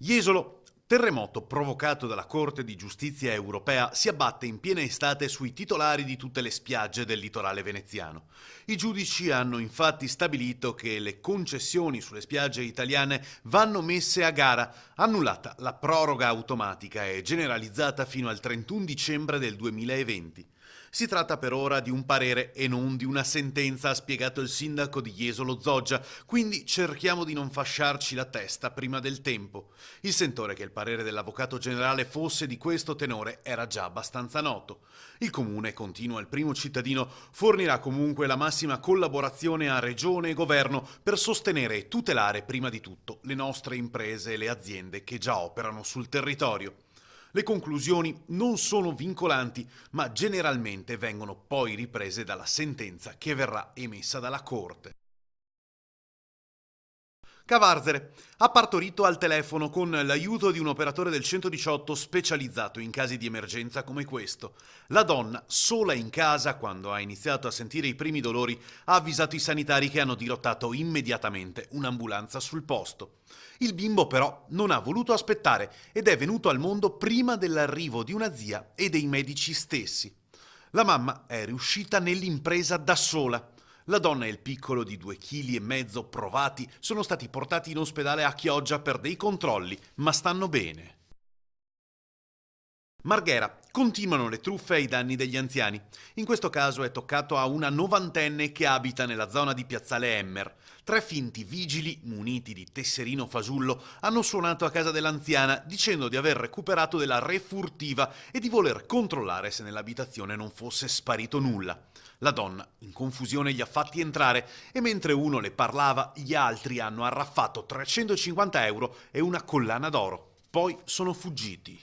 Jesolo, terremoto provocato dalla Corte di Giustizia europea, si abbatte in piena estate sui titolari di tutte le spiagge del litorale veneziano. I giudici hanno infatti stabilito che le concessioni sulle spiagge italiane vanno messe a gara, annullata la proroga automatica e generalizzata fino al 31 dicembre del 2020. Si tratta per ora di un parere e non di una sentenza, ha spiegato il sindaco di Jesolo Zoggia, quindi cerchiamo di non fasciarci la testa prima del tempo. Il sentore che il parere dell'avvocato generale fosse di questo tenore era già abbastanza noto. Il comune, continua il primo cittadino, fornirà comunque la massima collaborazione a regione e governo per sostenere e tutelare prima di tutto le nostre imprese e le aziende che già operano sul territorio. Le conclusioni non sono vincolanti, ma generalmente vengono poi riprese dalla sentenza che verrà emessa dalla Corte. Cavarzere ha partorito al telefono con l'aiuto di un operatore del 118 specializzato in casi di emergenza come questo. La donna, sola in casa quando ha iniziato a sentire i primi dolori, ha avvisato i sanitari che hanno dirottato immediatamente un'ambulanza sul posto. Il bimbo però non ha voluto aspettare ed è venuto al mondo prima dell'arrivo di una zia e dei medici stessi. La mamma è riuscita nell'impresa da sola. La donna e il piccolo di 2,5 kg provati sono stati portati in ospedale a Chioggia per dei controlli, ma stanno bene. Marghera, continuano le truffe ai danni degli anziani. In questo caso è toccato a una novantenne che abita nella zona di Piazzale Emmer. 3 finti vigili, muniti di tesserino fasullo, hanno suonato a casa dell'anziana dicendo di aver recuperato della refurtiva e di voler controllare se nell'abitazione non fosse sparito nulla. La donna, in confusione, li ha fatti entrare e mentre uno le parlava, gli altri hanno arraffato 350 euro e una collana d'oro. Poi sono fuggiti.